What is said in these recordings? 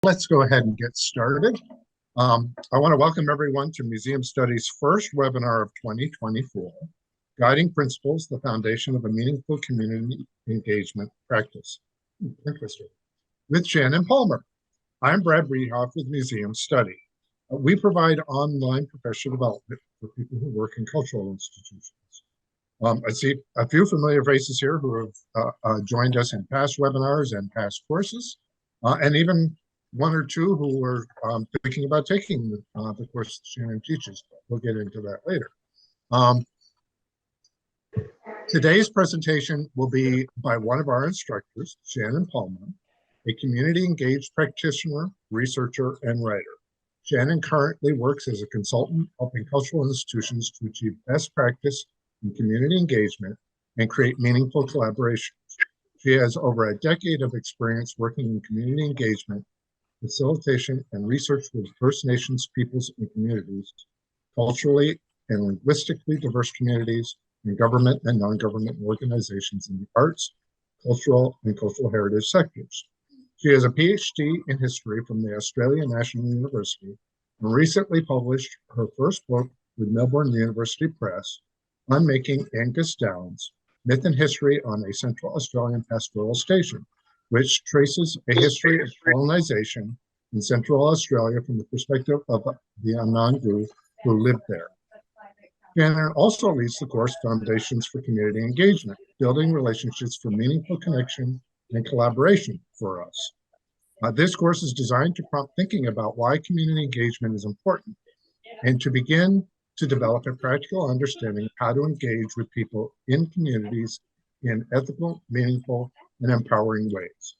Let's go ahead and get started. I want to welcome everyone to Museum Studies' first webinar of 2024, Guiding Principles, the Foundation of a Meaningful Community Engagement Practice. Interesting. With Shannyn Palmer. I'm Brad Breedhoff with Museum Study. We provide online professional development for people who work in cultural institutions. I see a few familiar faces here who have joined us in past webinars and past courses, and even one or two who were thinking about taking the course Shannyn teaches. We'll get into that later. Today's presentation will be by one of our instructors, Shannyn Palmer, a community-engaged practitioner, researcher, and writer. Shannyn currently works as a consultant helping cultural institutions to achieve best practice in community engagement and create meaningful collaborations. She has over a decade of experience working in community engagement, facilitation, and research with First Nations peoples and communities, culturally and linguistically diverse communities, and government and non-government organizations in the arts, cultural, and cultural heritage sectors. She has a PhD in history from the Australian National University and recently published her first book with Melbourne University Press, Unmaking Angus Downs, Myth and History on a Central Australian Pastoral Station, which traces a history of colonization in Central Australia from the perspective of the Anangu who lived there. Shannyn also leads the course Foundations for Community Engagement, Building Relationships for Meaningful Connection and Collaboration for us. This course is designed to prompt thinking about why community engagement is important and to begin to develop a practical understanding of how to engage with people in communities in ethical, meaningful, and empowering ways.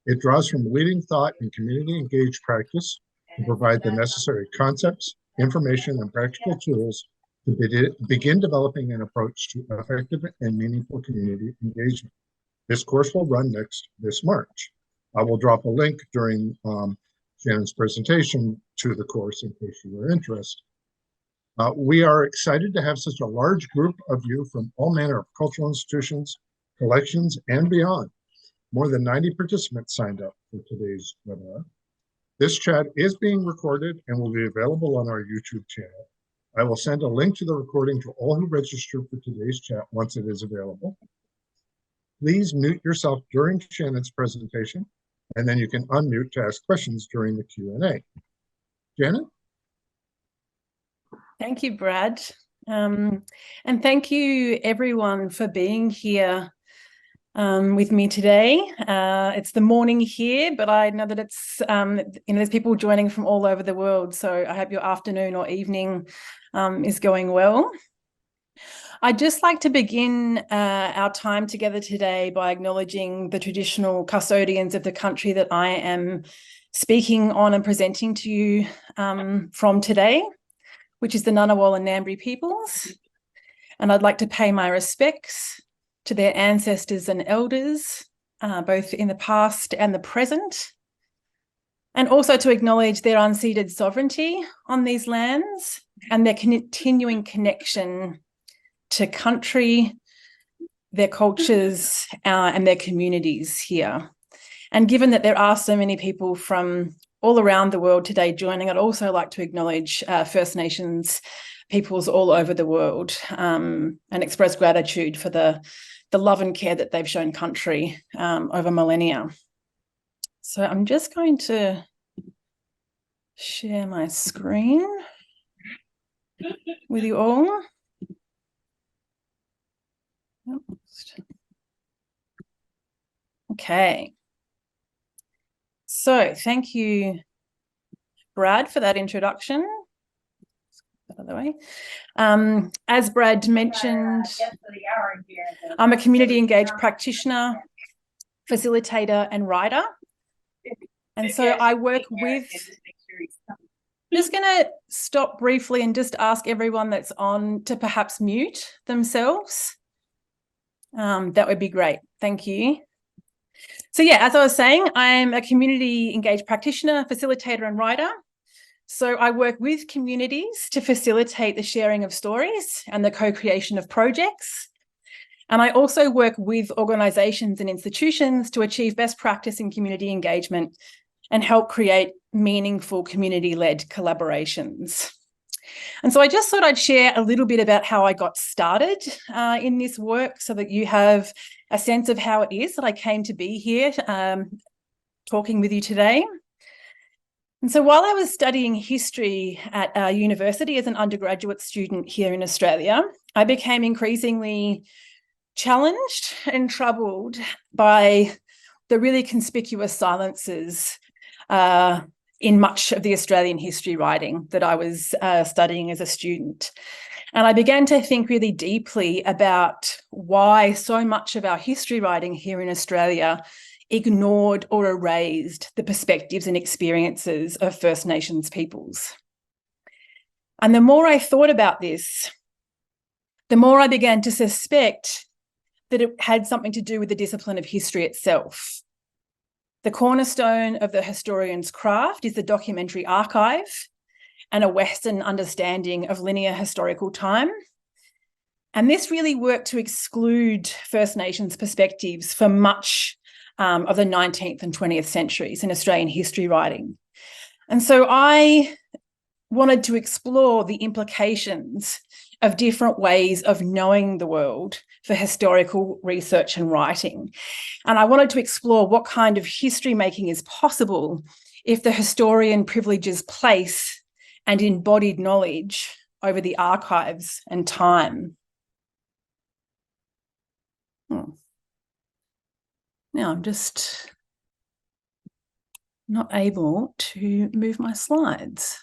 It draws from leading thought in community engaged practice to provide the necessary concepts, information, and practical tools to begin developing an approach to effective and meaningful community engagement. This course will run this March. I will drop a link during Shannyn's presentation to the course in case you are interested. We are excited to have such a large group of you from all manner of cultural institutions, collections, and beyond. More than 90 participants signed up for today's webinar. This chat is being recorded and will be available on our YouTube channel. I will send a link to the recording to all who registered for today's chat once it is available. Please mute yourself during Shannyn's presentation, and then you can unmute to ask questions during the Q&A. Shannyn? Thank you, Brad. And thank you, everyone, for being here with me today. It's the morning here, but I know that it's, there's people joining from all over the world. So I hope your afternoon or evening is going well. I'd just like to begin our time together today by acknowledging the traditional custodians of the country that I am speaking on and presenting to you from today, which is the Ngunnawal and Ngambri peoples. And I'd like to pay my respects to their ancestors and elders, both in the past and the present, and also to acknowledge their unceded sovereignty on these lands and their continuing connection to country, their cultures, and their communities here. And given that there are so many people from all around the world today joining, I'd also like to acknowledge First Nations peoples all over the world and express gratitude for the love and care that they've shown country over millennia. So I'm just going to share my screen with you all. Okay. So thank you, Brad, for that introduction. By the way, as Brad mentioned, I'm a community engaged practitioner, facilitator, and writer. And so I work with, I'm just going to stop briefly and just ask everyone that's on to perhaps mute themselves. That would be great. Thank you. So yeah, as I was saying, I'm a community engaged practitioner, facilitator, and writer. So I work with communities to facilitate the sharing of stories and the co-creation of projects. And I also work with organisations and institutions to achieve best practice in community engagement and help create meaningful community-led collaborations. And so I just thought I'd share a little bit about how I got started in this work so that you have a sense of how it is that I came to be here talking with you today. And so while I was studying history at university as an undergraduate student here in Australia, I became increasingly challenged and troubled by the really conspicuous silences in much of the Australian history writing that I was studying as a student. And I began to think really deeply about why so much of our history writing here in Australia ignored or erased the perspectives and experiences of First Nations peoples. And the more I thought about this, the more I began to suspect that it had something to do with the discipline of history itself. The cornerstone of the historian's craft is the documentary archive and a Western understanding of linear historical time. And this really worked to exclude First Nations perspectives for much of the 19th and 20th centuries in Australian history writing. And so I wanted to explore the implications of different ways of knowing the world for historical research and writing. And I wanted to explore what kind of history making is possible if the historian privileges place and embodied knowledge over the archives and time. Now I'm just not able to move my slides.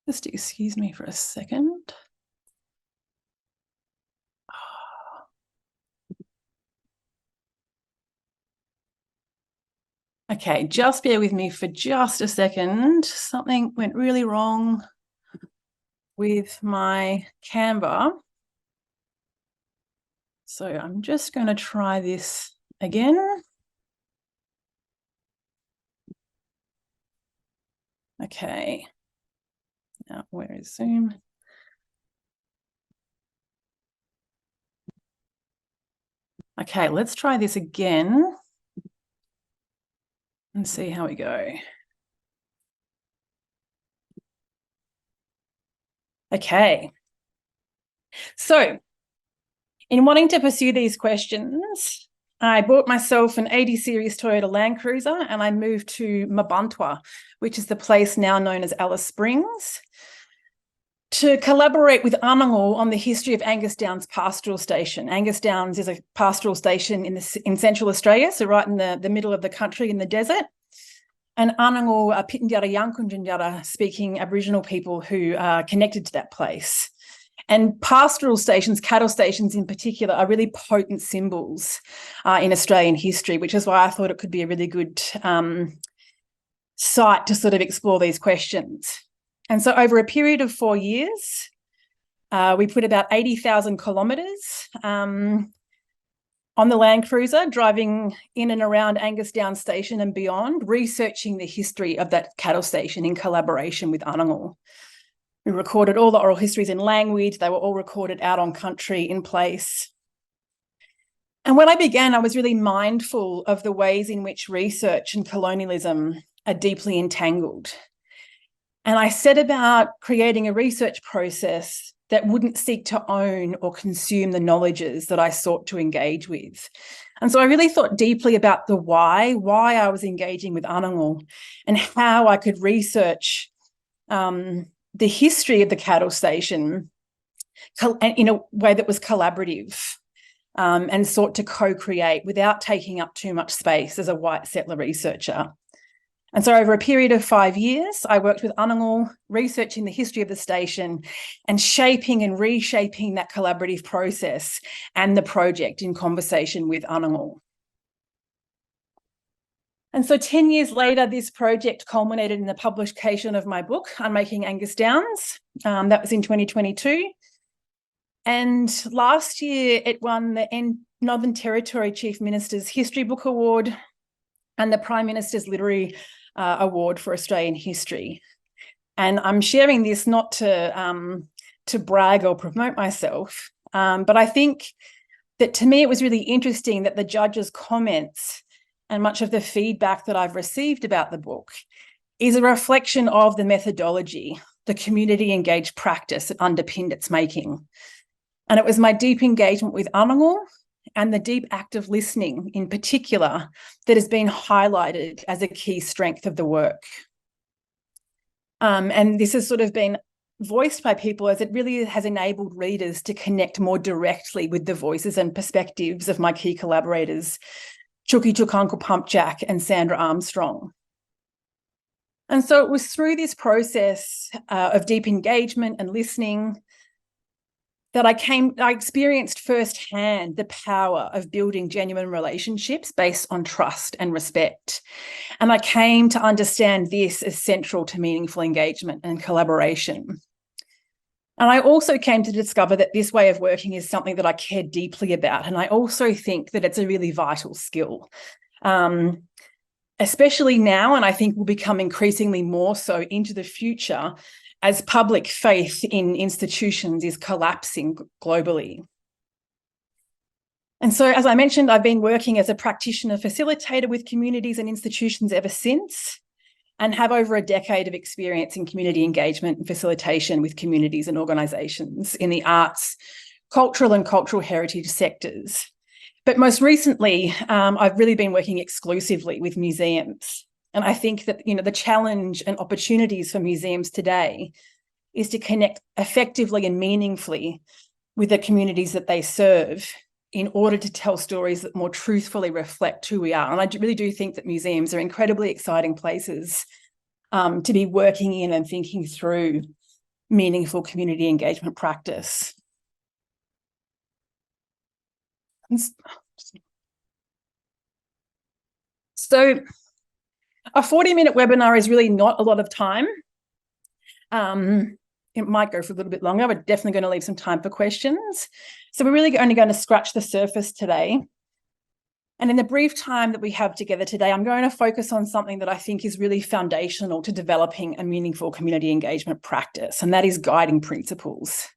Just excuse me for a second. Okay, just bear with me for just a second. Something went really wrong with my Canva. So I'm just going to try this again. Okay. Now, where is Zoom? Okay, let's try this again and see how we go. Okay. So, in wanting to pursue these questions, I bought myself an 80 series Toyota Land Cruiser and I moved to Mabantwa, which is the place now known as Alice Springs, to collaborate with Anangu on the history of Angus Downs Pastoral Station. Angus Downs is a pastoral station in Central Australia, so right in the middle of the country in the desert. And Anangu are Pitjantjatjara Yankunytjatjara speaking Aboriginal people who are connected to that place. And pastoral stations, cattle stations in particular, are really potent symbols in Australian history, which is why I thought it could be a really good site to sort of explore these questions. And so over a period of 4 years, we put about 80,000 kilometres on the Land Cruiser, driving in and around Angus Downs Station and beyond, researching the history of that cattle station in collaboration with Anangu. We recorded all the oral histories in language. They were all recorded out on country in place. And when I began, I was really mindful of the ways in which research and colonialism are deeply entangled. And I set about creating a research process that wouldn't seek to own or consume the knowledges that I sought to engage with. And so I really thought deeply about the why I was engaging with Anangu and how I could research the history of the cattle station in a way that was collaborative and sought to co-create without taking up too much space as a white settler researcher. And so over a period of 5 years, I worked with Anangu, researching the history of the station and shaping and reshaping that collaborative process and the project in conversation with Anangu. And so 10 years later, this project culminated in the publication of my book, Unmaking Angus Downs. That was in 2022. And last year, it won the Northern Territory Chief Minister's History Book Award and the Prime Minister's Literary Award for Australian History. And I'm sharing this not to brag or promote myself, but I think that to me, it was really interesting that the judges' comments and much of the feedback that I've received about the book is a reflection of the methodology, the community engaged practice that underpinned its making. And it was my deep engagement with Anangu and the deep active listening in particular that has been highlighted as a key strength of the work. And this has sort of been voiced by people as it really has enabled readers to connect more directly with the voices and perspectives of my key collaborators, Chuki Chukanku Pumpjack and Sandra Armstrong. And so it was through this process of deep engagement and listening that I experienced firsthand the power of building genuine relationships based on trust and respect. And I came to understand this as central to meaningful engagement and collaboration. And I also came to discover that this way of working is something that I care deeply about. And I also think that it's a really vital skill, especially now, and I think will become increasingly more so into the future as public faith in institutions is collapsing globally. And so, as I mentioned, I've been working as a practitioner facilitator with communities and institutions ever since, and have over a decade of experience in community engagement and facilitation with communities and organisations in the arts, cultural and cultural heritage sectors. But most recently, I've really been working exclusively with museums. And I think that, the challenge and opportunities for museums today is to connect effectively and meaningfully with the communities that they serve in order to tell stories that more truthfully reflect who we are. And I really do think that museums are incredibly exciting places to be working in and thinking through meaningful community engagement practice. So a 40-minute webinar is really not a lot of time. It might go for a little bit longer, but definitely going to leave some time for questions. So we're really only going to scratch the surface today. And in the brief time that we have together today, I'm going to focus on something that I think is really foundational to developing a meaningful community engagement practice, and that is guiding principles.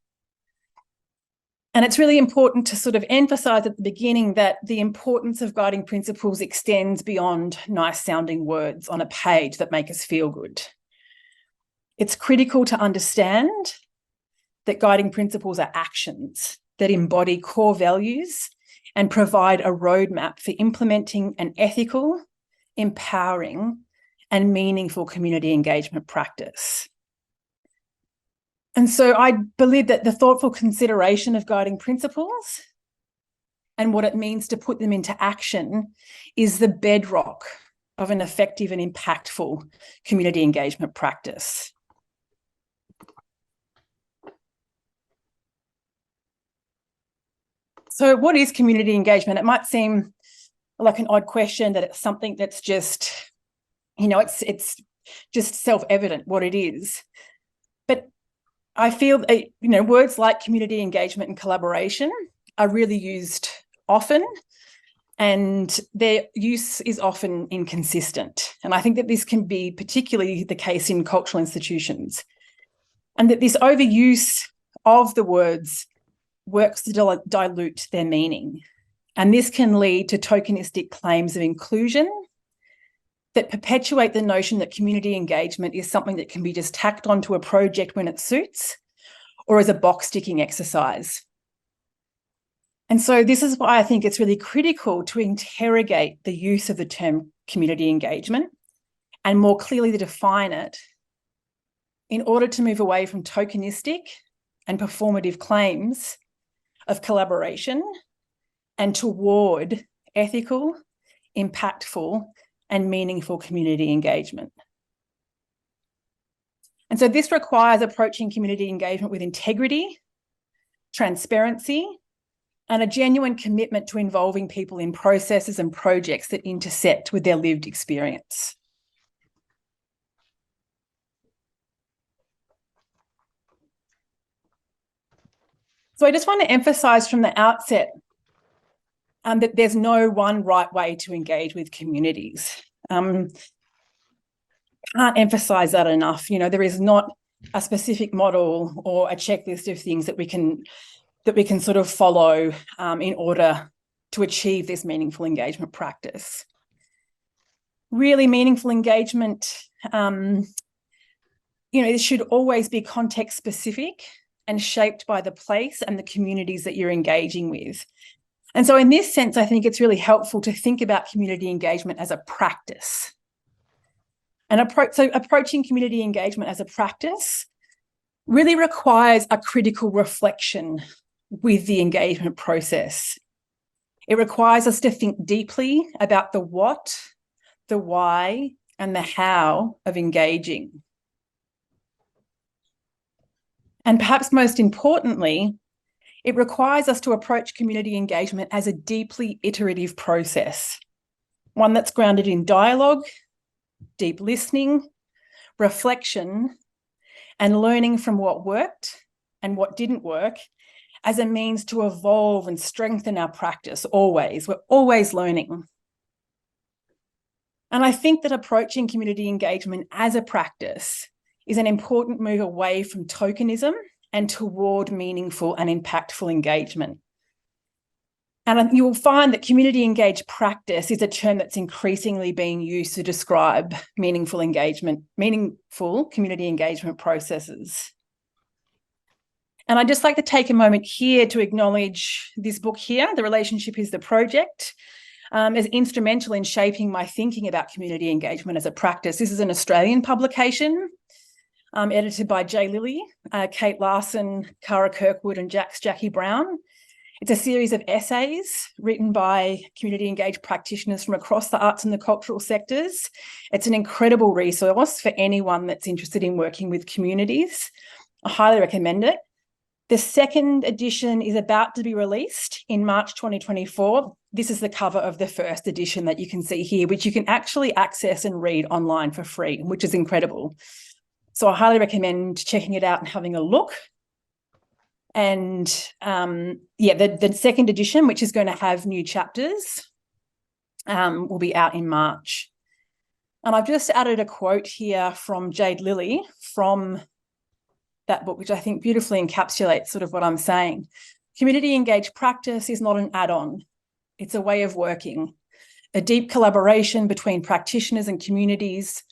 And it's really important to sort of emphasize at the beginning that the importance of guiding principles extends beyond nice sounding words on a page that make us feel good. It's critical to understand that guiding principles are actions that embody core values and provide a roadmap for implementing an ethical, empowering, and meaningful community engagement practice. And so I believe that the thoughtful consideration of guiding principles and what it means to put them into action is the bedrock of an effective and impactful community engagement practice. So what is community engagement? It might seem like an odd question, that it's something that's just, it's just self-evident what it is. But I feel, words like community engagement and collaboration are really used often, and their use is often inconsistent. And I think that this can be particularly the case in cultural institutions, and that this overuse of the words works to dilute their meaning. And this can lead to tokenistic claims of inclusion that perpetuate the notion that community engagement is something that can be just tacked onto a project when it suits, or as a box-ticking exercise. And so this is why I think it's really critical to interrogate the use of the term community engagement and more clearly to define it in order to move away from tokenistic and performative claims of collaboration and toward ethical, impactful, and meaningful community engagement. And so this requires approaching community engagement with integrity, transparency, and a genuine commitment to involving people in processes and projects that intersect with their lived experience. So I just want to emphasise from the outset that there's no one right way to engage with communities. Can't emphasise that enough. There is not a specific model or a checklist of things that we can sort of follow in order to achieve this meaningful engagement practice. really meaningful engagement, it should always be context specific and shaped by the place and the communities that you're engaging with. And so in this sense, I think it's really helpful to think about community engagement as a practice. And approaching community engagement as a practice really requires a critical reflection with the engagement process. It requires us to think deeply about the what, the why, and the how of engaging. And perhaps most importantly, it requires us to approach community engagement as a deeply iterative process, one that's grounded in dialogue, deep listening, reflection, and learning from what worked and what didn't work as a means to evolve and strengthen our practice always. We're always learning. And I think that approaching community engagement as a practice is an important move away from tokenism and toward meaningful and impactful engagement. And you will find that community engaged practice is a term that's increasingly being used to describe meaningful community engagement processes. And I'd just like to take a moment here to acknowledge this book here, The Relationship is the Project, as instrumental in shaping my thinking about community engagement as a practice. This is an Australian publication, edited by Jay Lilly, Kate Larson, Cara Kirkwood, and Jackie Brown. It's a series of essays written by community engaged practitioners from across the arts and the cultural sectors. It's an incredible resource for anyone that's interested in working with communities. I highly recommend it. The second edition is about to be released in March 2024. This is the cover of the first edition that you can see here, which you can actually access and read online for free, which is incredible. So I highly recommend checking it out and having a look. And the second edition, which is going to have new chapters, will be out in March. And I've just added a quote here from Jade Lilly from that book, which I think beautifully encapsulates sort of what I'm saying. Community engaged practice is not an add-on. It's a way of working, a deep collaboration between practitioners and communities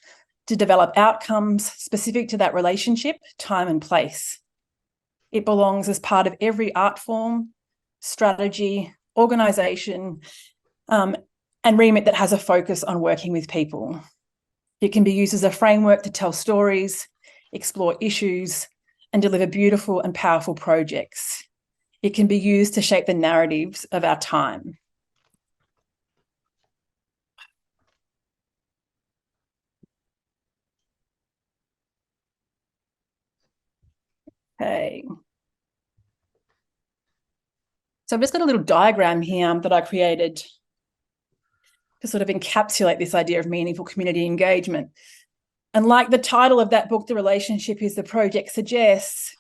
to develop outcomes specific to that relationship, time and place. It belongs as part of every art form, strategy, organisation, and remit that has a focus on working with people. It can be used as a framework to tell stories, explore issues, and deliver beautiful and powerful projects. It can be used to shape the narratives of our time. Okay. So I've just got a little diagram here that I created to sort of encapsulate this idea of meaningful community engagement. And like the title of that book, The Relationship is the Project suggests,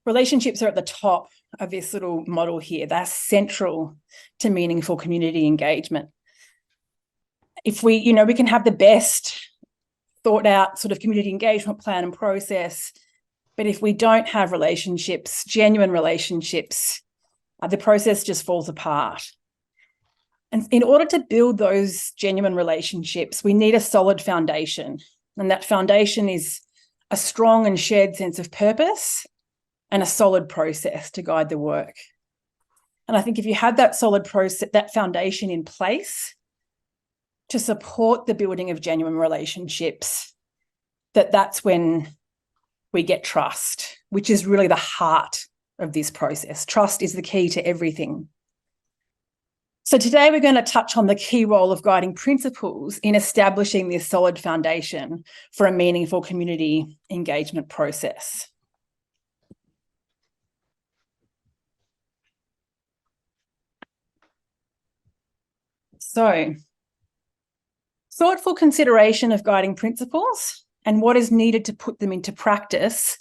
relationships are at the top of this little model here. They're central to meaningful community engagement. If we can have the best thought out sort of community engagement plan and process, but if we don't have relationships, genuine relationships, the process just falls apart. And in order to build those genuine relationships, we need a solid foundation. And that foundation is a strong and shared sense of purpose and a solid process to guide the work. And I think if you have that solid process, that foundation in place to support the building of genuine relationships, that's when we get trust, which is really the heart of this process. Trust is the key to everything. So today we're going to touch on the key role of guiding principles in establishing this solid foundation for a meaningful community engagement process. So, thoughtful consideration of guiding principles and what is needed to put them into practice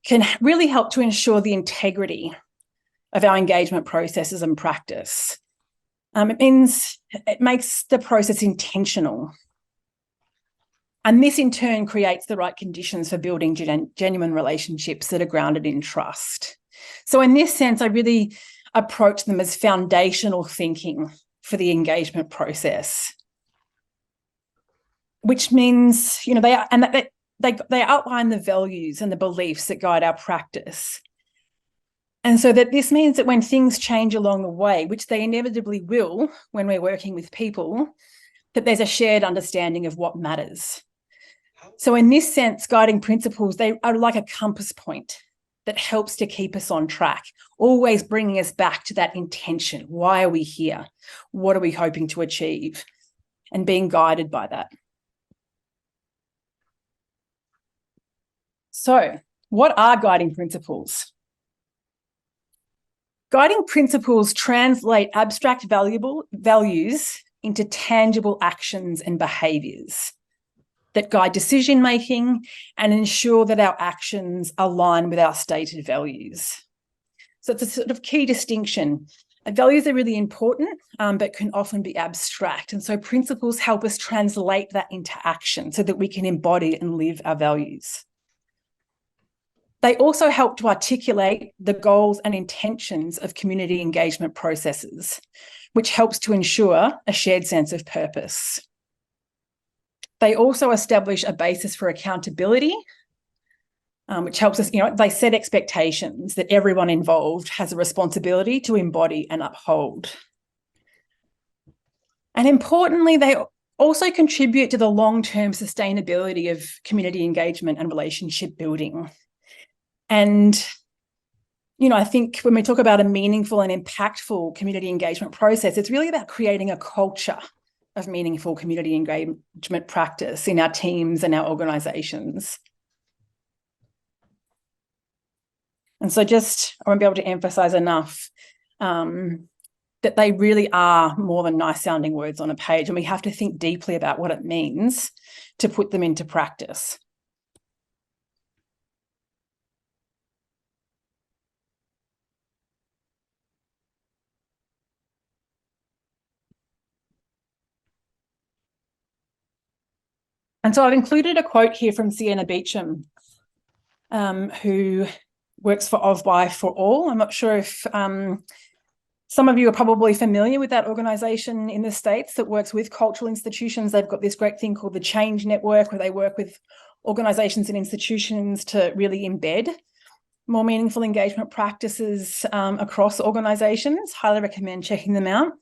can really help to ensure the integrity of our engagement processes and practice. It makes the process intentional. And this in turn creates the right conditions for building genuine relationships that are grounded in trust. So in this sense, I really approach them as foundational thinking for the engagement process. which means, you know, they outline the values and the beliefs that guide our practice. And so that this means that when things change along the way, which they inevitably will when we're working with people, that there's a shared understanding of what matters. So in this sense, guiding principles, they are like a compass point that helps to keep us on track, always bringing us back to that intention. Why are we here? What are we hoping to achieve? And being guided by that. So, what are guiding principles? Guiding principles translate abstract values into tangible actions and behaviours that guide decision-making and ensure that our actions align with our stated values. So it's a sort of key distinction. Values are really important, but can often be abstract. And so principles help us translate that into action so that we can embody and live our values. They also help to articulate the goals and intentions of community engagement processes, which helps to ensure a shared sense of purpose. They also establish a basis for accountability, which helps us, you know, they set expectations that everyone involved has a responsibility to embody and uphold. And importantly, they also contribute to the long-term sustainability of community engagement and relationship building. And, you know, I think when we talk about a meaningful and impactful community engagement process, it's really about creating a culture of meaningful community engagement practice in our teams and our organisations. And so I won't be able to emphasise enough that they really are more than nice sounding words on a page, and we have to think deeply about what it means to put them into practice. And so I've included a quote here from Sienna Beecham, who works for Of By For All. I'm not sure if some of you are probably familiar with that organisation in the States that works with cultural institutions. They've got this great thing called the Change Network, where they work with organisations and institutions to really embed more meaningful engagement practices across organisations. Highly recommend checking them out.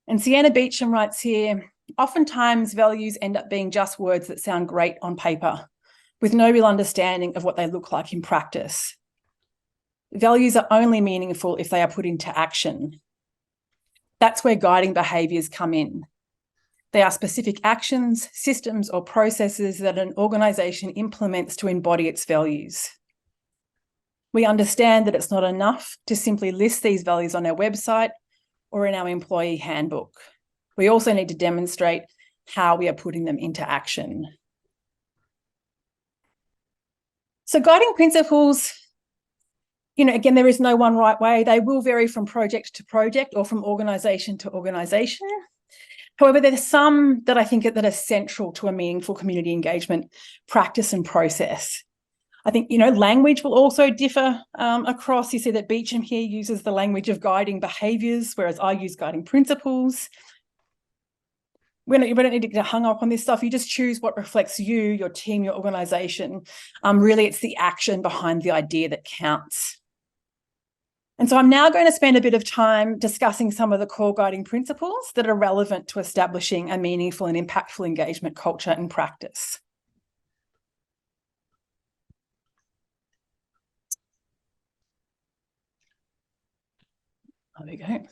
And Sienna Beecham writes here, oftentimes values end up being just words that sound great on paper, with no real understanding of what they look like in practice. Values are only meaningful if they are put into action. That's where guiding behaviours come in. They are specific actions, systems, or processes that an organisation implements to embody its values. We understand that it's not enough to simply list these values on our website or in our employee handbook. We also need to demonstrate how we are putting them into action. So guiding principles, you know, again, there is no one right way. They will vary from project to project or from organisation to organisation. However, there's some that I think that are central to a meaningful community engagement practice and process. I think, you know, language will also differ across. You see that Beecham here uses the language of guiding behaviours, whereas I use guiding principles. We don't need to get hung up on this stuff. You just choose what reflects you, your team, your organisation. Really, it's the action behind the idea that counts. And so I'm now going to spend a bit of time discussing some of the core guiding principles that are relevant to establishing a meaningful and impactful engagement culture and practice. There we go.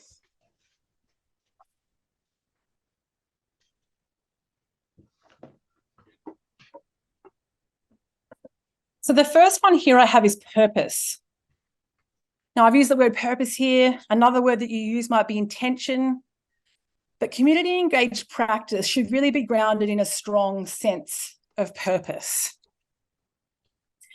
So the first one here I have is purpose. Now, I've used the word purpose here. Another word that you use might be intention. But community engaged practice should really be grounded in a strong sense of purpose.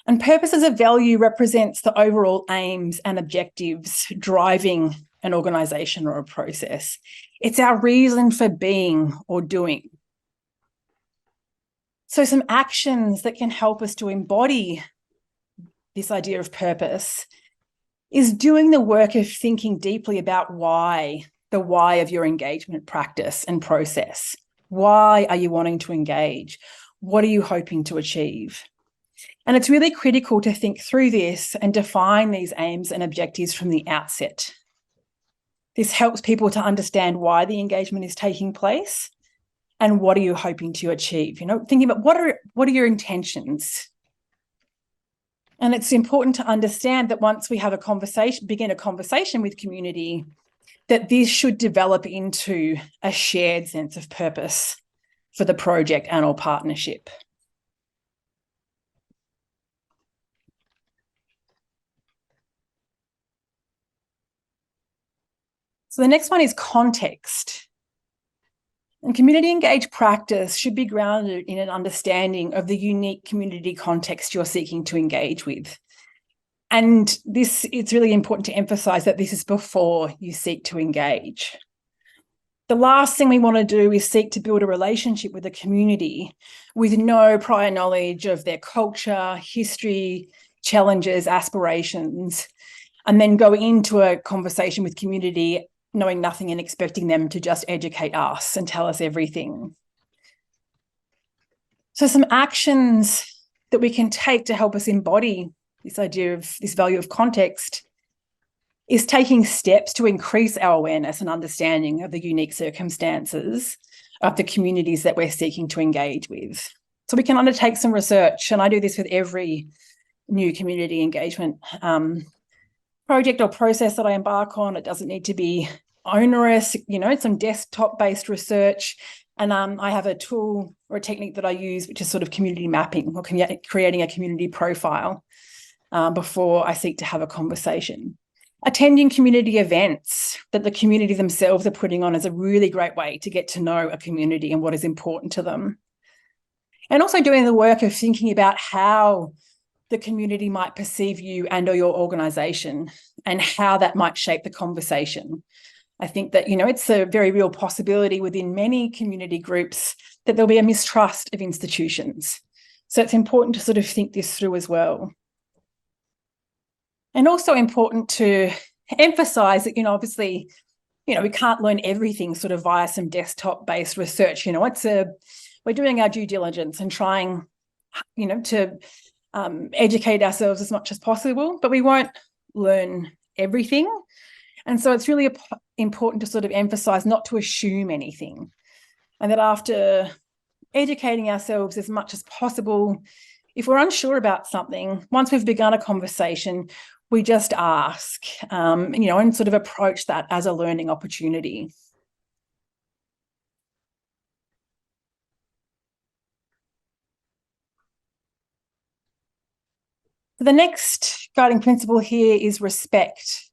And purpose as a value represents the overall aims and objectives driving an organisation or a process. It's our reason for being or doing. So some actions that can help us to embody this idea of purpose is doing the work of thinking deeply about why, the why of your engagement practice and process. Why are you wanting to engage? What are you hoping to achieve? And it's really critical to think through this and define these aims and objectives from the outset. This helps people to understand why the engagement is taking place and what are you hoping to achieve. Thinking about what are your intentions? And it's important to understand that once we have begin a conversation with community, that this should develop into a shared sense of purpose for the project and or partnership. So the next one is context. And community engaged practice should be grounded in an understanding of the unique community context you're seeking to engage with. And it's really important to emphasize that this is before you seek to engage. The last thing we want to do is seek to build a relationship with a community with no prior knowledge of their culture, history, challenges, aspirations, and then go into a conversation with community knowing nothing and expecting them to just educate us and tell us everything. So some actions that we can take to help us embody this idea of this value of context is taking steps to increase our awareness and understanding of the unique circumstances of the communities that we're seeking to engage with. So we can undertake some research, and I do this with every new community engagement project or process that I embark on. It doesn't need to be onerous, some desktop-based research. And I have a tool or a technique that I use, which is sort of community mapping or creating a community profile before I seek to have a conversation. Attending community events that the community themselves are putting on is a really great way to get to know a community and what is important to them. And also doing the work of thinking about how the community might perceive you and or your organisation and how that might shape the conversation. I think that, it's a very real possibility within many community groups that there'll be a mistrust of institutions. So it's important to sort of think this through as well. And also important to emphasise that, obviously, we can't learn everything sort of via some desktop-based research. We're doing our due diligence and trying, to educate ourselves as much as possible, but we won't learn everything. And so it's really important to sort of emphasise not to assume anything, and that after educating ourselves as much as possible, if we're unsure about something, once we've begun a conversation, we just ask, and sort of approach that as a learning opportunity. The next guiding principle here is respect.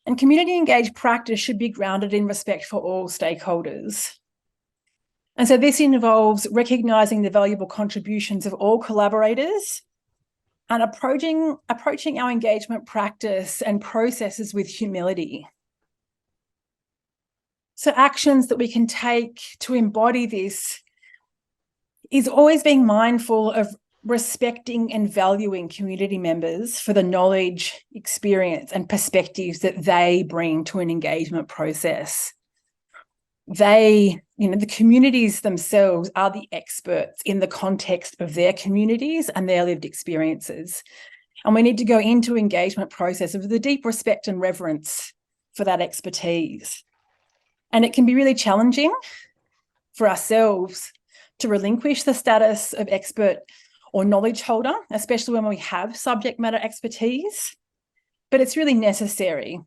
And community engaged practice should be grounded in respect for all stakeholders. And so this involves recognising the valuable contributions of all collaborators and approaching our engagement practice and processes with humility. So actions that we can take to embody this is always being mindful of respecting and valuing community members for the knowledge, experience, and perspectives that they bring to an engagement process. The communities themselves are the experts in the context of their communities and their lived experiences. And we need to go into engagement process with a deep respect and reverence for that expertise. And it can be really challenging for ourselves to relinquish the status of expert or knowledge holder, especially when we have subject matter expertise. But it's really necessary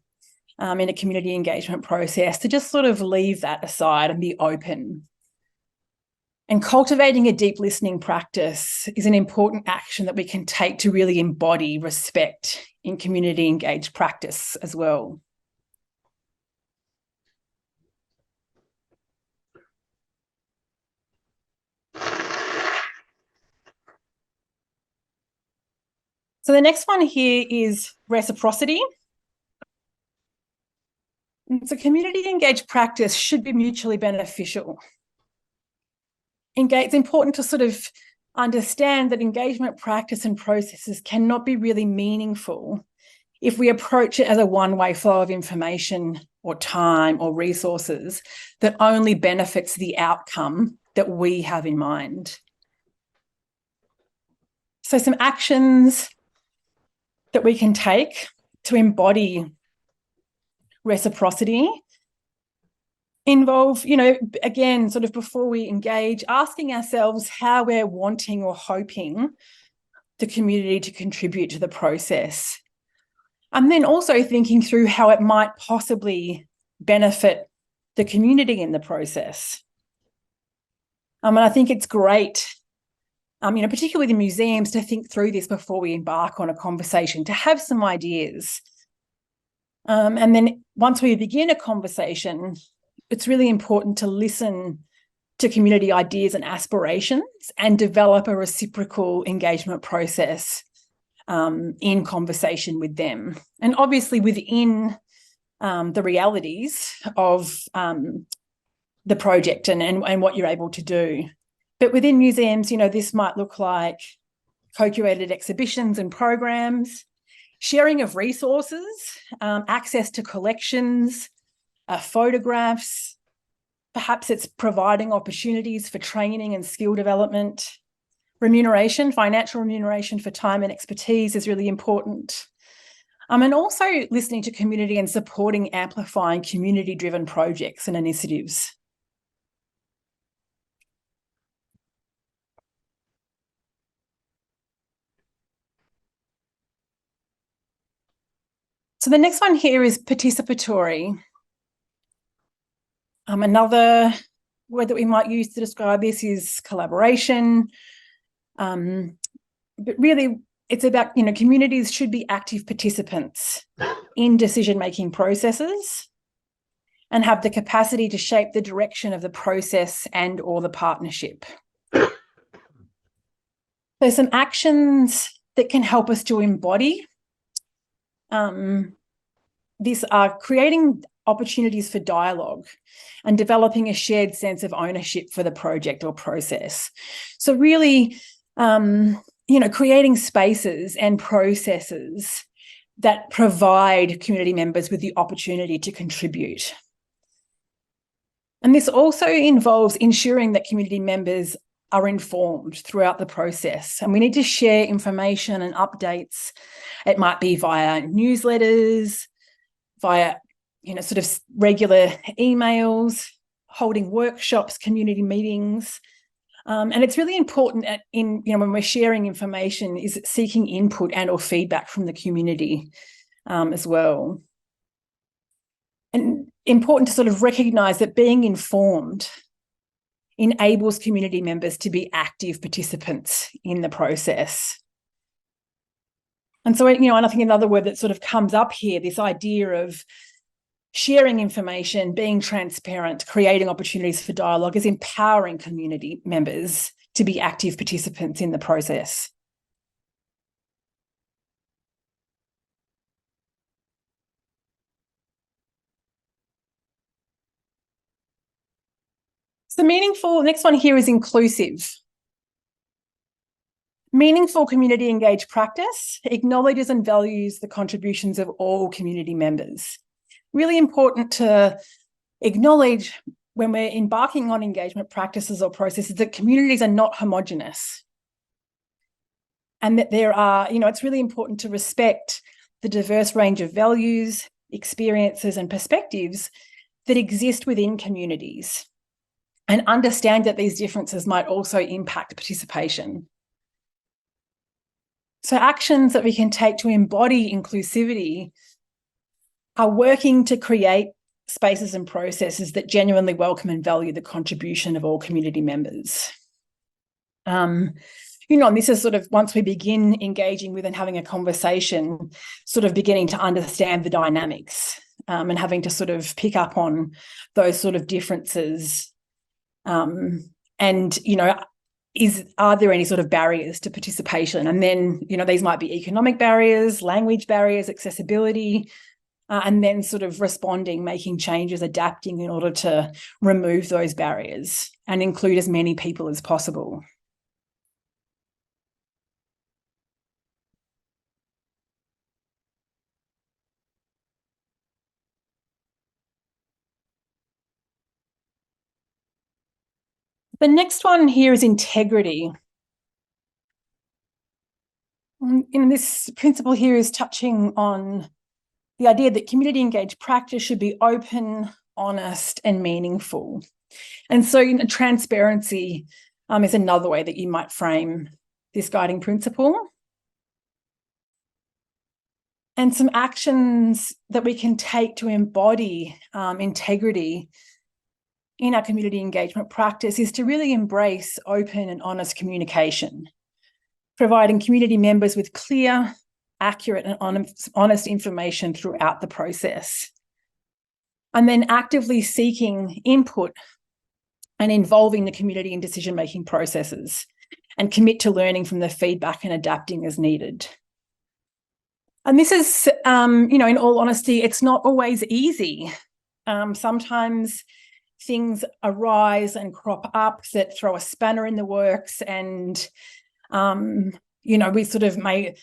in a community engagement process to just sort of leave that aside and be open. And cultivating a deep listening practice is an important action that we can take to really embody respect in community engaged practice as well. So the next one here is reciprocity. So community engaged practice should be mutually beneficial. It's important to sort of understand that engagement practice and processes cannot be really meaningful if we approach it as a one-way flow of information or time or resources that only benefits the outcome that we have in mind. So some actions that we can take to embody reciprocity involve, again, sort of before we engage, asking ourselves how we're wanting or hoping the community to contribute to the process. And then also thinking through how it might possibly benefit the community in the process. And I think it's great, particularly the museums, to think through this before we embark on a conversation, to have some ideas. And then once we begin a conversation, it's really important to listen to community ideas and aspirations and develop a reciprocal engagement process in conversation with them. And obviously within the realities of the project and what you're able to do. But within museums, this might look like co-curated exhibitions and programs, sharing of resources, access to collections, photographs. Perhaps it's providing opportunities for training and skill development. Remuneration, financial remuneration for time and expertise is really important. And also listening to community and supporting amplifying community-driven projects and initiatives. So the next one here is participatory. Another word that we might use to describe this is collaboration. But really, it's about, communities should be active participants in decision-making processes and have the capacity to shape the direction of the process and or the partnership. There's some actions that can help us to embody. These are creating opportunities for dialogue and developing a shared sense of ownership for the project or process. So really, creating spaces and processes that provide community members with the opportunity to contribute. And this also involves ensuring that community members are informed throughout the process. And we need to share information and updates. It might be via newsletters, via, sort of regular emails, holding workshops, community meetings. And it's really important when we're sharing information, is seeking input and or feedback from the community as well. And important to sort of recognise that being informed enables community members to be active participants in the process. And so, and I think another word that sort of comes up here, this idea of sharing information, being transparent, creating opportunities for dialogue, is empowering community members to be active participants in the process. So next one here is inclusive. Meaningful community engaged practice acknowledges and values the contributions of all community members. Really important to acknowledge when we're embarking on engagement practices or processes that communities are not homogenous. And that there are, it's really important to respect the diverse range of values, experiences, and perspectives that exist within communities, and understand that these differences might also impact participation. So actions that we can take to embody inclusivity are working to create spaces and processes that genuinely welcome and value the contribution of all community members. And this is sort of, once we begin engaging with and having a conversation, sort of beginning to understand the dynamics and having to sort of pick up on those sort of differences. Are there any sort of barriers to participation? And then, these might be economic barriers, language barriers, accessibility, and then sort of responding, making changes, adapting in order to remove those barriers and include as many people as possible. The next one here is integrity. This principle here is touching on the idea that community engaged practice should be open, honest, and meaningful. And so transparency is another way that you might frame this guiding principle. And some actions that we can take to embody integrity in our community engagement practice is to really embrace open and honest communication, providing community members with clear, accurate, and honest information throughout the process. And then actively seeking input and involving the community in decision-making processes, and commit to learning from the feedback and adapting as needed. And this is, in all honesty, it's not always easy. Sometimes things arise and crop up that throw a spanner in the works, and, we sort of may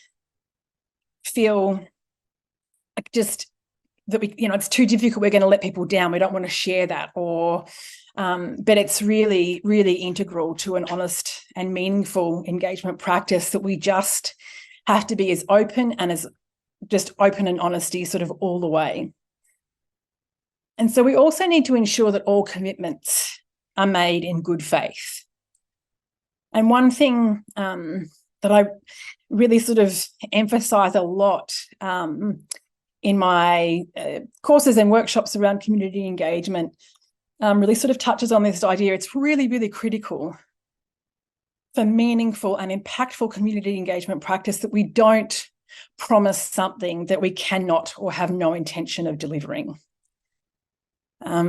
feel like just that it's too difficult, we're going to let people down, we don't want to share that, or but it's really, really integral to an honest and meaningful engagement practice that we just have to be as open and as just open and honesty sort of all the way. And so we also need to ensure that all commitments are made in good faith. And one thing that I really sort of emphasize a lot in my courses and workshops around community engagement really sort of touches on this idea. It's really, really critical for meaningful and impactful community engagement practice that we don't promise something that we cannot or have no intention of delivering.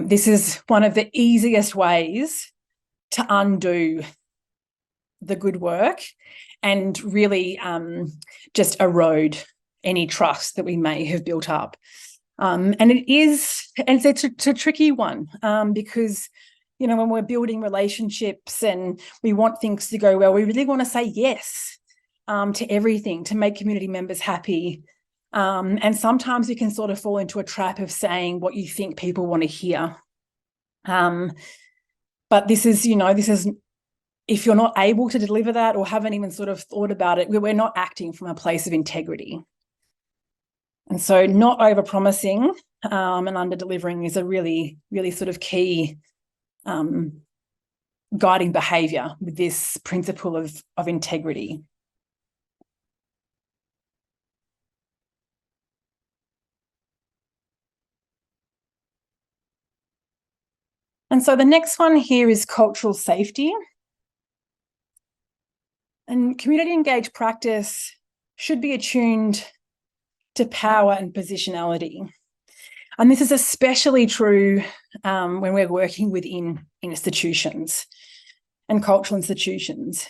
This is one of the easiest ways to undo the good work and really just erode any trust that we may have built up. And it's a tricky one because, when we're building relationships and we want things to go well, we really want to say yes to everything to make community members happy. And sometimes you can sort of fall into a trap of saying what you think people want to hear. But this is, if you're not able to deliver that or haven't even sort of thought about it, we're not acting from a place of integrity. And so not over-promising and under-delivering is a really, really sort of key guiding behaviour with this principle of integrity. And so the next one here is cultural safety. And community engaged practice should be attuned to power and positionality. And this is especially true when we're working within institutions and cultural institutions.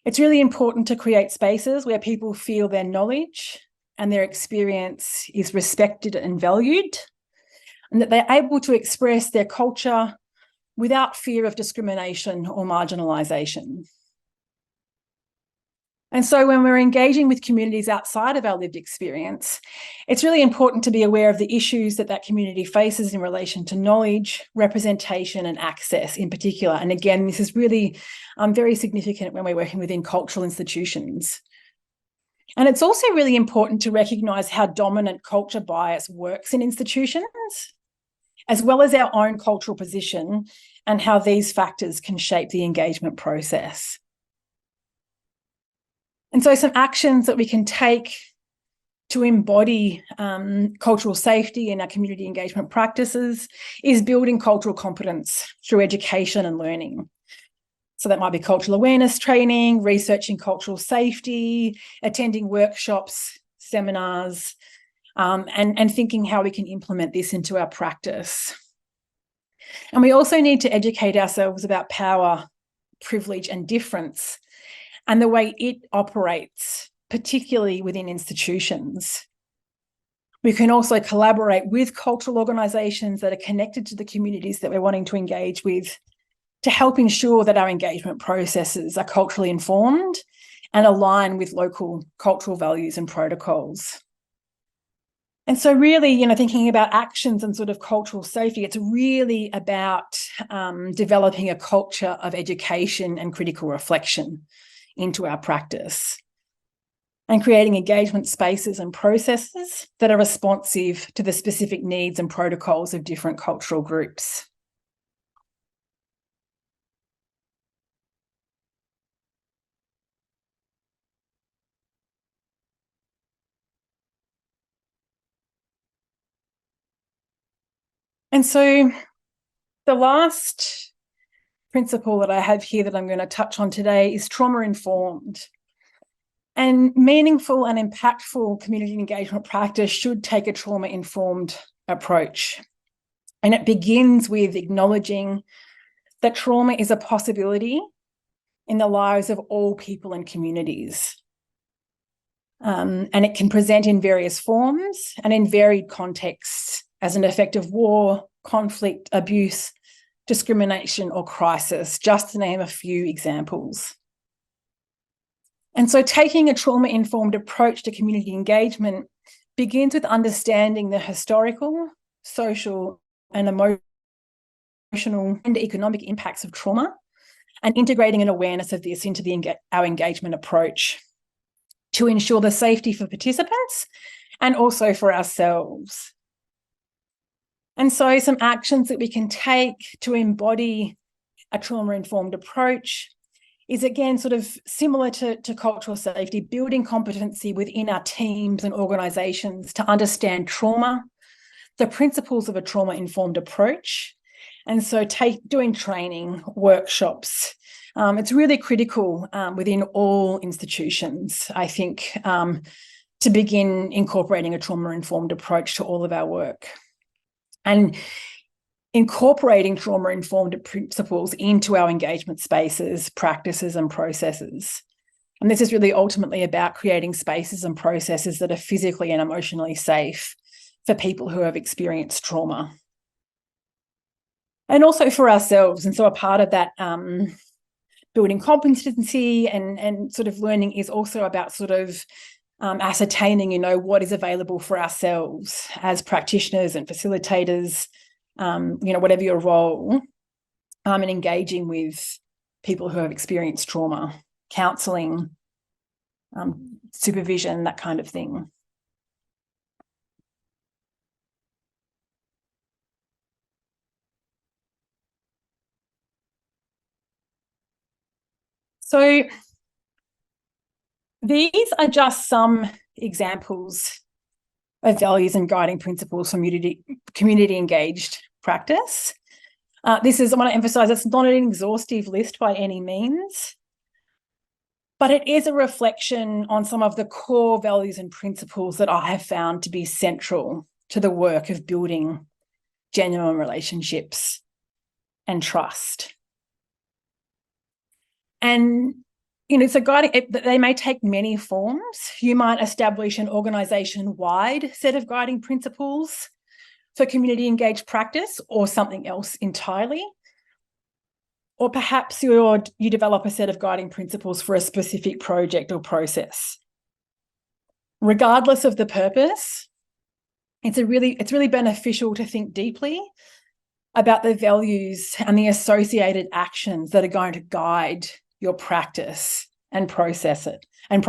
It's really important to create spaces where people feel their knowledge and their experience is respected and valued, and that they're able to express their culture without fear of discrimination or marginalisation. And so when we're engaging with communities outside of our lived experience, it's really important to be aware of the issues that community faces in relation to knowledge, representation, and access in particular. And again, this is really very significant when we're working within cultural institutions. And it's also really important to recognise how dominant culture bias works in institutions, as well as our own cultural position and how these factors can shape the engagement process. And so some actions that we can take to embody cultural safety in our community engagement practices is building cultural competence through education and learning. So that might be cultural awareness training, researching cultural safety, attending workshops, seminars, and thinking how we can implement this into our practice. And we also need to educate ourselves about power, privilege, and difference, and the way it operates, particularly within institutions. We can also collaborate with cultural organisations that are connected to the communities that we're wanting to engage with to help ensure that our engagement processes are culturally informed and align with local cultural values and protocols. And so really, thinking about actions and sort of cultural safety, it's really about developing a culture of education and critical reflection into our practice and creating engagement spaces and processes that are responsive to the specific needs and protocols of different cultural groups. And so the last principle that I have here that I'm going to touch on today is trauma-informed. And meaningful and impactful community engagement practice should take a trauma-informed approach. And it begins with acknowledging that trauma is a possibility in the lives of all people and communities. And it can present in various forms and in varied contexts as an effect of war, conflict, abuse, discrimination, or crisis, just to name a few examples. And so taking a trauma-informed approach to community engagement begins with understanding the historical, social, and emotional and economic impacts of trauma and integrating an awareness of this into our engagement approach to ensure the safety for participants and also for ourselves. And so some actions that we can take to embody a trauma-informed approach is, again, sort of similar to cultural safety, building competency within our teams and organisations to understand trauma, the principles of a trauma-informed approach. And so doing training, workshops, it's really critical within all institutions, I think, to begin incorporating a trauma-informed approach to all of our work. And incorporating trauma-informed principles into our engagement spaces, practices, and processes. And this is really ultimately about creating spaces and processes that are physically and emotionally safe for people who have experienced trauma. And also for ourselves. And so a part of that building competency and sort of learning is also about sort of ascertaining, what is available for ourselves as practitioners and facilitators, whatever your role, and engaging with people who have experienced trauma, counselling, supervision, that kind of thing. So these are just some examples of values and guiding principles for community engaged practice. I want to emphasise, it's not an exhaustive list by any means, but it is a reflection on some of the core values and principles that I have found to be central to the work of building genuine relationships and trust. And so they may take many forms. You might establish an organisation-wide set of guiding principles for community engaged practice or something else entirely. Or perhaps you develop a set of guiding principles for a specific project or process. Regardless of the purpose, it's really beneficial to think deeply about the values and the associated actions that are going to guide your practice and process. And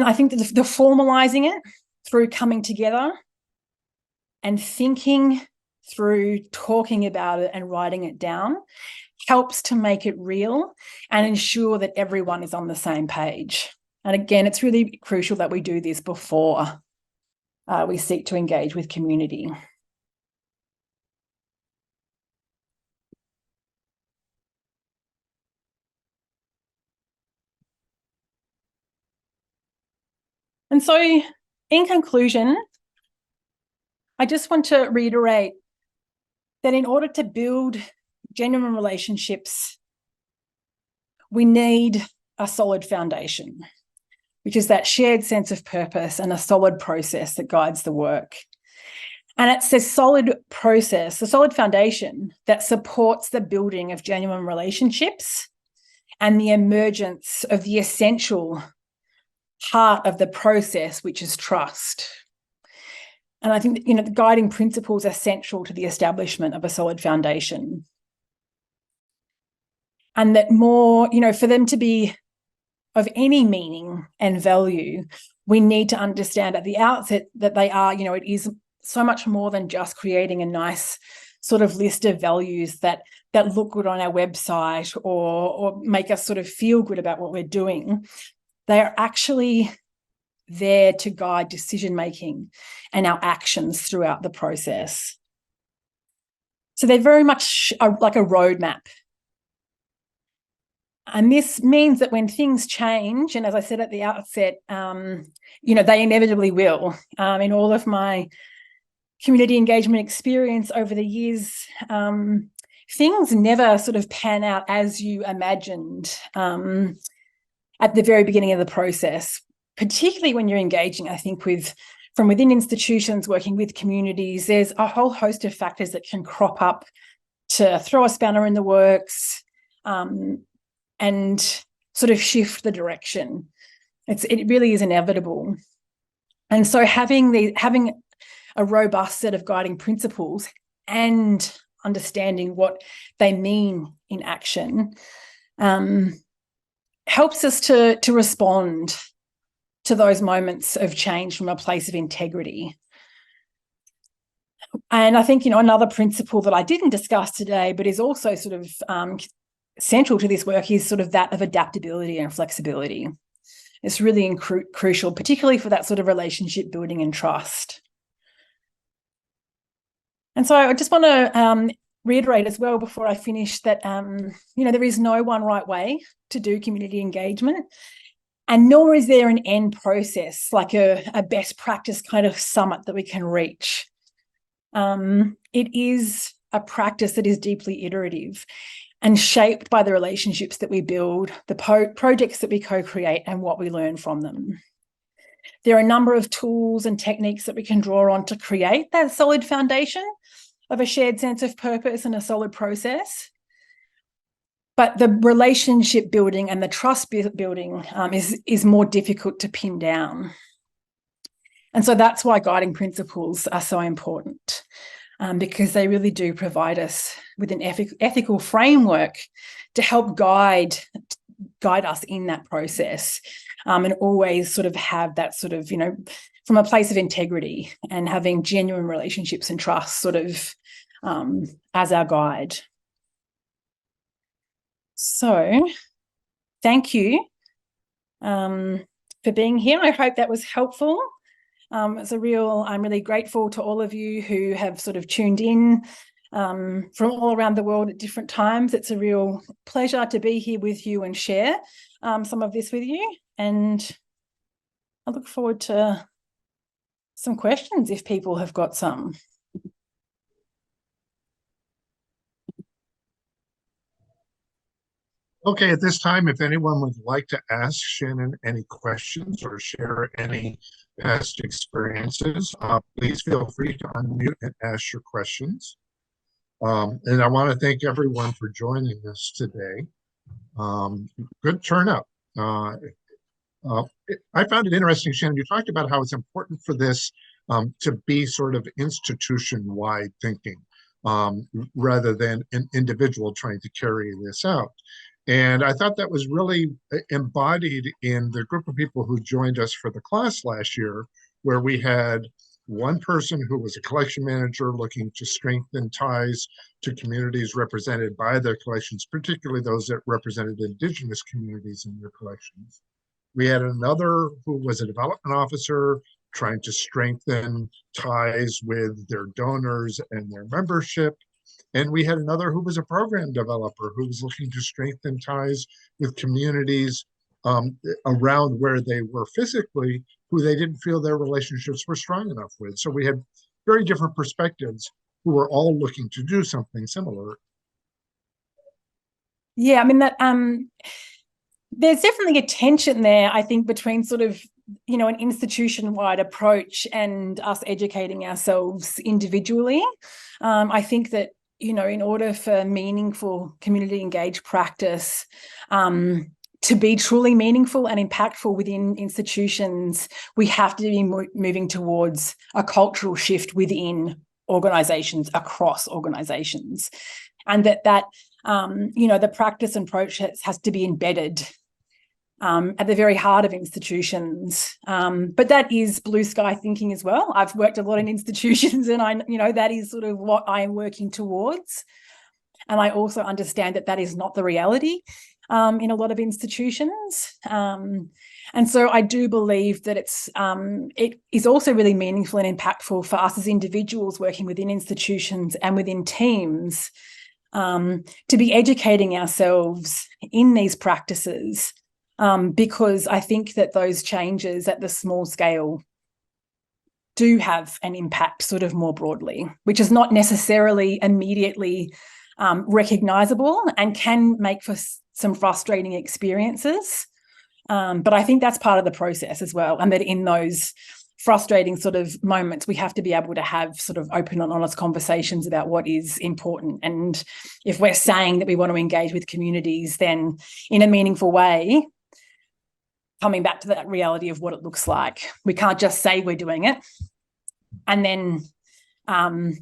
I think that the formalising it through coming together and thinking through talking about it and writing it down helps to make it real and ensure that everyone is on the same page. And again, it's really crucial that we do this before we seek to engage with community. And so, in conclusion, I just want to reiterate that in order to build genuine relationships, we need a solid foundation, which is that shared sense of purpose and a solid process that guides the work. And it's a solid process, a solid foundation that supports the building of genuine relationships and the emergence of the essential heart of the process, which is trust. And I think that, the guiding principles are central to the establishment of a solid foundation. And that more, for them to be of any meaning and value, we need to understand at the outset that they are, it is so much more than just creating a nice sort of list of values that look good on our website or make us sort of feel good about what we're doing. They are actually there to guide decision-making and our actions throughout the process. So they're very much like a roadmap. And this means that when things change, and as I said at the outset, they inevitably will. In all of my community engagement experience over the years, things never sort of pan out as you imagined at the very beginning of the process, particularly when you're engaging, I think, from within institutions, working with communities. There's a whole host of factors that can crop up to throw a spanner in the works, and sort of shift the direction. It really is inevitable. And so having a robust set of guiding principles and understanding what they mean in action helps us to respond to those moments of change from a place of integrity. And I think, another principle that I didn't discuss today, but is also sort of central to this work, is sort of that of adaptability and flexibility. It's really crucial, particularly for that sort of relationship building and trust. And so I just want to reiterate as well before I finish that, there is no one right way to do community engagement, and nor is there an end process, like a best practice kind of summit that we can reach. It is a practice that is deeply iterative and shaped by the relationships that we build, the projects that we co-create, and what we learn from them. There are a number of tools and techniques that we can draw on to create that solid foundation of a shared sense of purpose and a solid process. But the relationship building and the trust building is more difficult to pin down. And so that's why guiding principles are so important, because they really do provide us with an ethical framework to help guide us in that process, and always sort of have that sort of, from a place of integrity and having genuine relationships and trust sort of as our guide. So thank you for being here. I hope that was helpful. I'm really grateful to all of you who have sort of tuned in from all around the world at different times. It's a real pleasure to be here with you and share some of this with you. And I look forward to some questions if people have got some. Okay, at this time, if anyone would like to ask Shannyn any questions or share any past experiences, please feel free to unmute and ask your questions. And I want to thank everyone for joining us today. Good turnout. I found it interesting, Shannyn, you talked about how it's important for this to be sort of institution-wide thinking rather than an individual trying to carry this out. And I thought that was really embodied in the group of people who joined us for the class last year, where we had one person who was a collection manager looking to strengthen ties to communities represented by their collections, particularly those that represented Indigenous communities in their collections. We had another who was a development officer trying to strengthen ties with their donors and their membership. And we had another who was a program developer who was looking to strengthen ties with communities around where they were physically, who they didn't feel their relationships were strong enough with. So we had very different perspectives who were all looking to do something similar. Yeah, I mean, that there's definitely a tension there, I think, between sort of, an institution-wide approach and us educating ourselves individually. I think that, in order for meaningful community engaged practice to be truly meaningful and impactful within institutions, we have to be moving towards a cultural shift within organizations, across organizations, and that the practice and process has to be embedded at the very heart of institutions. But that is blue sky thinking as well. I've worked a lot in institutions, and that is sort of what I am working towards. And I also understand that is not the reality in a lot of institutions. And so I do believe that it is also really meaningful and impactful for us as individuals working within institutions and within teams to be educating ourselves in these practices, because I think that those changes at the small scale do have an impact sort of more broadly, which is not necessarily immediately recognizable and can make for some frustrating experiences. But I think that's part of the process as well. And that in those frustrating sort of moments, we have to be able to have sort of open and honest conversations about what is important. And if we're saying that we want to engage with communities, then in a meaningful way, coming back to that reality of what it looks like. We can't just say we're doing it and then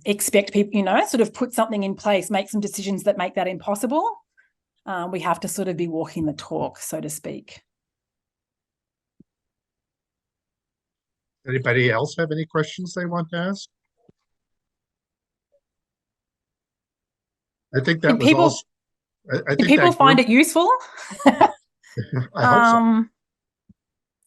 expect people, sort of put something in place, make some decisions that make that impossible. We have to sort of be walking the talk, so to speak. Anybody else have any questions they want to ask? I think that was all. I think people find it useful. I hope so.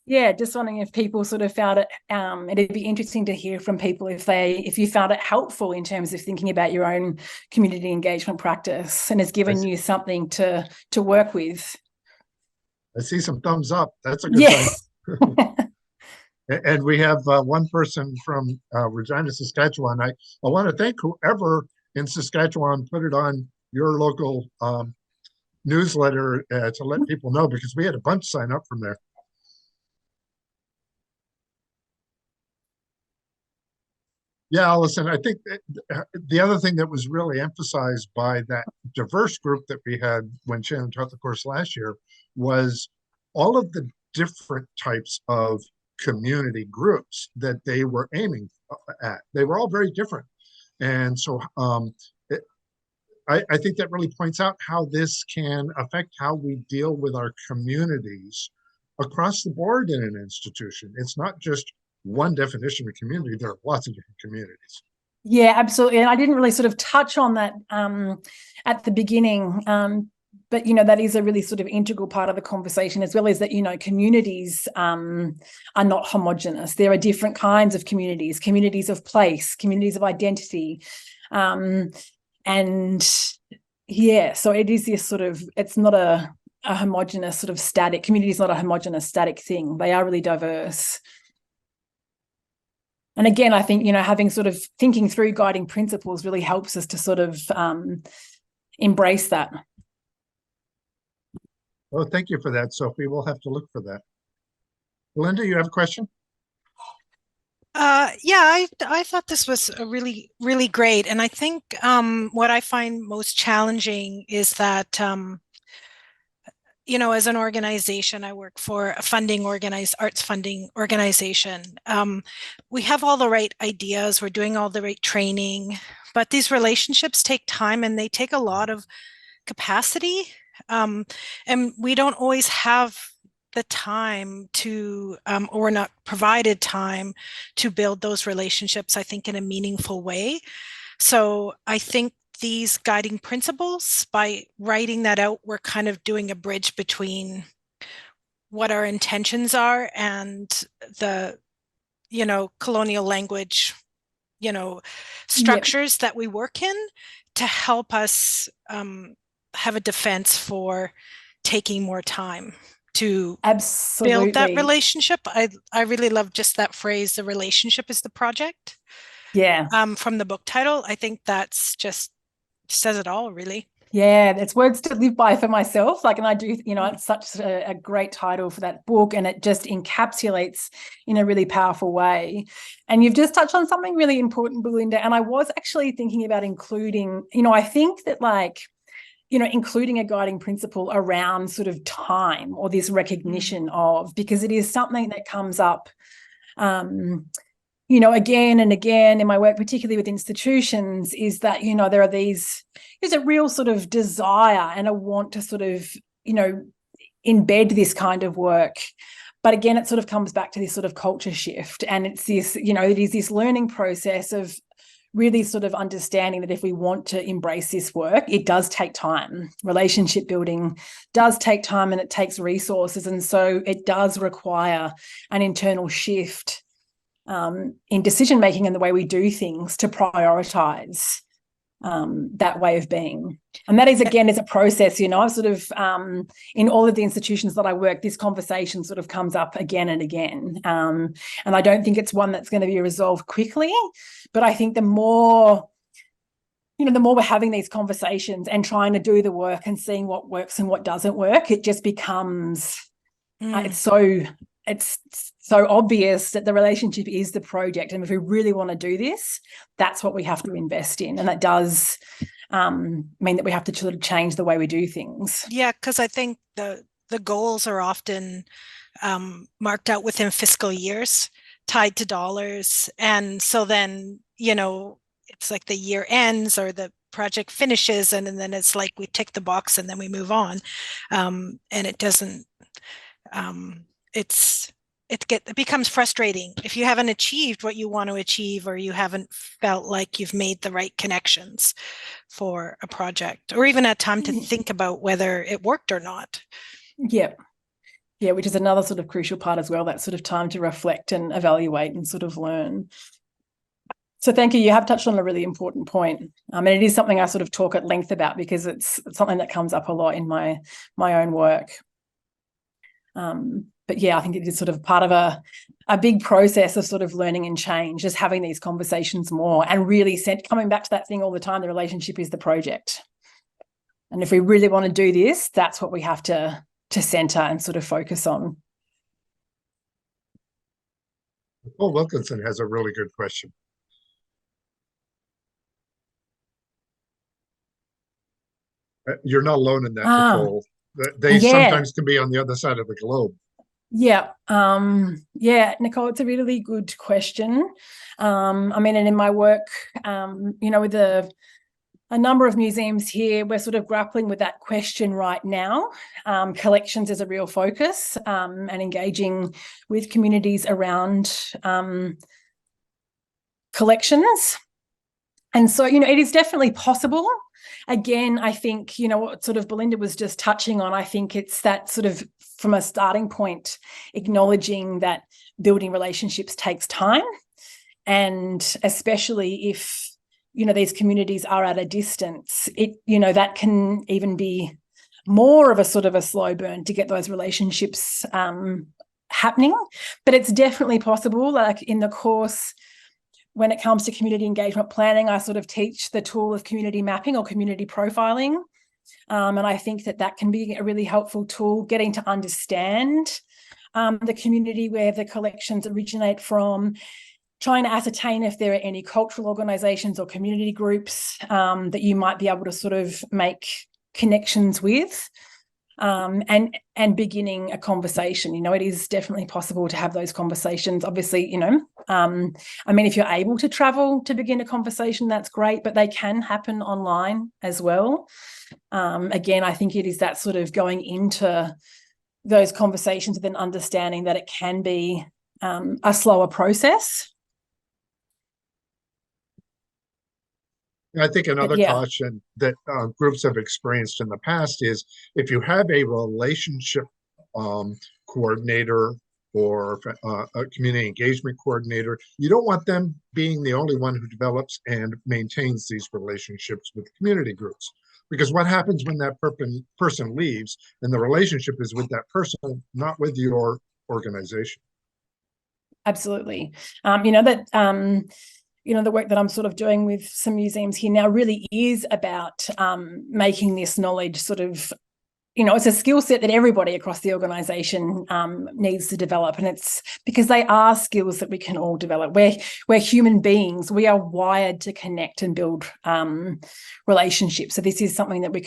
Yeah, just wondering if people sort of found it, it'd be interesting to hear from people if you found it helpful in terms of thinking about your own community engagement practice and has given you something to work with. I see some thumbs up. That's a good sign. And we have one person from Regina, Saskatchewan. I want to thank whoever in Saskatchewan put it on your local newsletter to let people know, because we had a bunch sign up from there. Yeah, Allison, I think the other thing that was really emphasized by that diverse group that we had when Shannyn taught the course last year was all of the different types of community groups that they were aiming at. They were all very different. And so I think that really points out how this can affect how we deal with our communities across the board in an institution. It's not just one definition of community. There are lots of different communities. Yeah, absolutely. And I didn't really sort of touch on that at the beginning. But, that is a really sort of integral part of the conversation, as well as that, communities are not homogenous. There are different kinds of communities of place, communities of identity. And yeah, so it is this sort of, it's not a homogenous sort of static, community is not a homogenous static thing. They are really diverse. And again, I think, having sort of thinking through guiding principles really helps us to sort of embrace that. Well, thank you for that, Sophie. We'll have to look for that. Linda, you have a question? Yeah, I thought this was a really, really great. And I think what I find most challenging is that, as an organization, I work for a arts funding organization. We have all the right ideas, we're doing all the right training, but these relationships take time and they take a lot of capacity. And we don't always have the time to, or we're not provided time to build those relationships, I think, in a meaningful way. So I think these guiding principles, by writing that out, we're kind of doing a bridge between what our intentions are and the, colonial language, structures that we work in to help us have a defense for taking more time to build that relationship. I really love just that phrase, the relationship is the project. Yeah. From the book title, I think that's just says it all, really. Yeah, it's words to live by for myself. And I do, it's such a great title for that book, and it just encapsulates in a really powerful way. And you've just touched on something really important, Belinda. And I was actually thinking about including, I think that including a guiding principle around sort of time or this recognition of, because it is something that comes up, again and again in my work, particularly with institutions, is that, there's a real sort of desire and a want to sort of, embed this kind of work. But again, it sort of comes back to this sort of culture shift. And it's this, it is this learning process of really sort of understanding that if we want to embrace this work, it does take time. Relationship building does take time, and it takes resources. And so it does require an internal shift in decision-making and the way we do things to prioritize that way of being. And that is, again, is a process. I've sort of, in all of the institutions that I work, this conversation sort of comes up again and again. And I don't think it's one that's going to be resolved quickly, but I think the more we're having these conversations and trying to do the work and seeing what works and what doesn't work, it just becomes, it's so obvious that the relationship is the project. And if we really want to do this, that's what we have to invest in. And that does mean that we have to sort of change the way we do things. Yeah, because I think the goals are often marked out within fiscal years, tied to dollars. And so then, it's like the year ends or the project finishes, and then it's like we tick the box and then we move on. And it doesn't, it becomes frustrating if you haven't achieved what you want to achieve, or you haven't felt like you've made the right connections for a project, or even had time to think about whether it worked or not. Yeah, which is another sort of crucial part as well, that sort of time to reflect and evaluate and sort of learn. So thank you. You have touched on a really important point. And it is something I sort of talk at length about, because it's something that comes up a lot in my own work. But yeah, I think it is sort of part of a big process of sort of learning and change, just having these conversations more and really coming back to that thing all the time, the relationship is the project. And if we really want to do this, that's what we have to center and sort of focus on. Paul Wilkinson has a really good question. You're not alone in that, Nicole. They sometimes can be on the other side of the globe. Yeah. Nicole, it's a really good question. And in my work, with a number of museums here, we're sort of grappling with that question right now. Collections is a real focus, and engaging with communities around collections. And so, it is definitely possible. Again, I think, what sort of Belinda was just touching on, I think it's that sort of, from a starting point, acknowledging that building relationships takes time. And especially if, these communities are at a distance, that can even be more of a sort of a slow burn to get those relationships happening. But it's definitely possible. Like in the course, when it comes to community engagement planning, I sort of teach the tool of community mapping or community profiling. And I think that can be a really helpful tool, getting to understand the community where the collections originate from, trying to ascertain if there are any cultural organisations or community groups that you might be able to sort of make connections with, and beginning a conversation. It is definitely possible to have those conversations. Obviously, if you're able to travel to begin a conversation, that's great, but they can happen online as well. Again, I think it is that sort of going into those conversations and then understanding that it can be a slower process. I think another caution that groups have experienced in the past is if you have a relationship coordinator or a community engagement coordinator, you don't want them being the only one who develops and maintains these relationships with community groups. Because what happens when that person leaves and the relationship is with that person, not with your organization? Absolutely. The work that I'm sort of doing with some museums here now really is about making this knowledge sort of it's a skill set that everybody across the organisation needs to develop, and it's because they are skills that we can all develop. We're human beings. We are wired to connect and build relationships. So this is something that we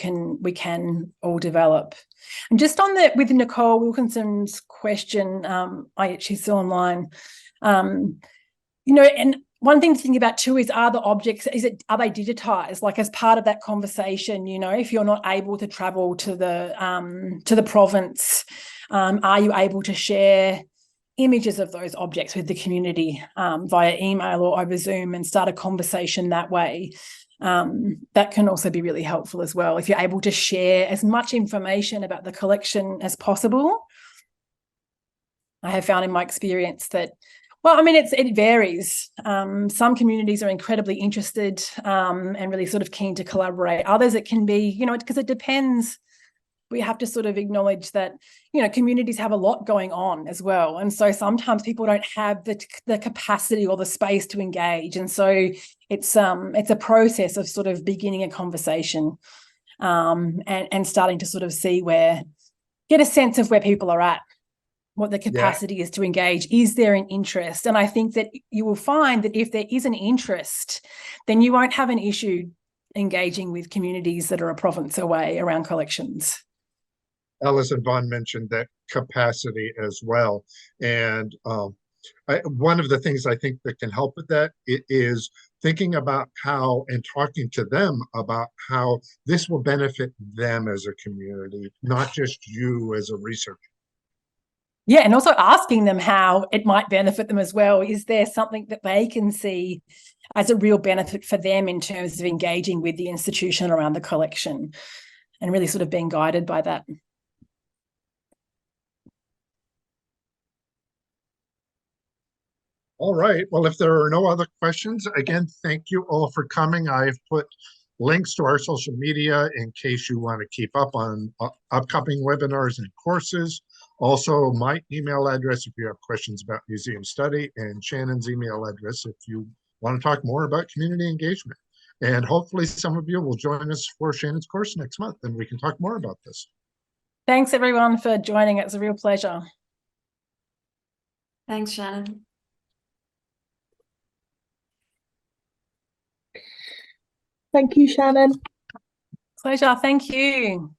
can all develop. And just on with Nicole Wilkinson's question, she's still online. And one thing to think about too is, are the objects, are they digitized? Like, as part of that conversation, if you're not able to travel to the province, are you able to share images of those objects with the community via email or over Zoom and start a conversation that way? That can also be really helpful as well, if you're able to share as much information about the collection as possible. I have found in my experience that, it varies. Some communities are incredibly interested and really sort of keen to collaborate. Others, it can be, because it depends. We have to sort of acknowledge that, communities have a lot going on as well. And so sometimes people don't have the capacity or the space to engage. And so it's a process of sort of beginning a conversation and starting to sort of get a sense of where people are at, what the capacity is to engage. Is there an interest? And I think that you will find that if there is an interest, then you won't have an issue engaging with communities that are a province away around collections. Alison Vaughn mentioned that capacity as well. And one of the things I think that can help with that is thinking about how, and talking to them about how this will benefit them as a community, not just you as a researcher. Yeah, and also asking them how it might benefit them as well. Is there something that they can see as a real benefit for them in terms of engaging with the institution around the collection, and really sort of being guided by that? All right. Well, if there are no other questions, again, thank you all for coming. I've put links to our social media in case you want to keep up on upcoming webinars and courses. Also, my email address if you have questions about museum study, and Shannon's email address if you want to talk more about community engagement. And hopefully some of you will join us for Shannon's course next month, and we can talk more about this. Thanks, everyone, for joining. It's a real pleasure. Thanks, Shannyn. Thank you, Shannyn. Pleasure. Thank you.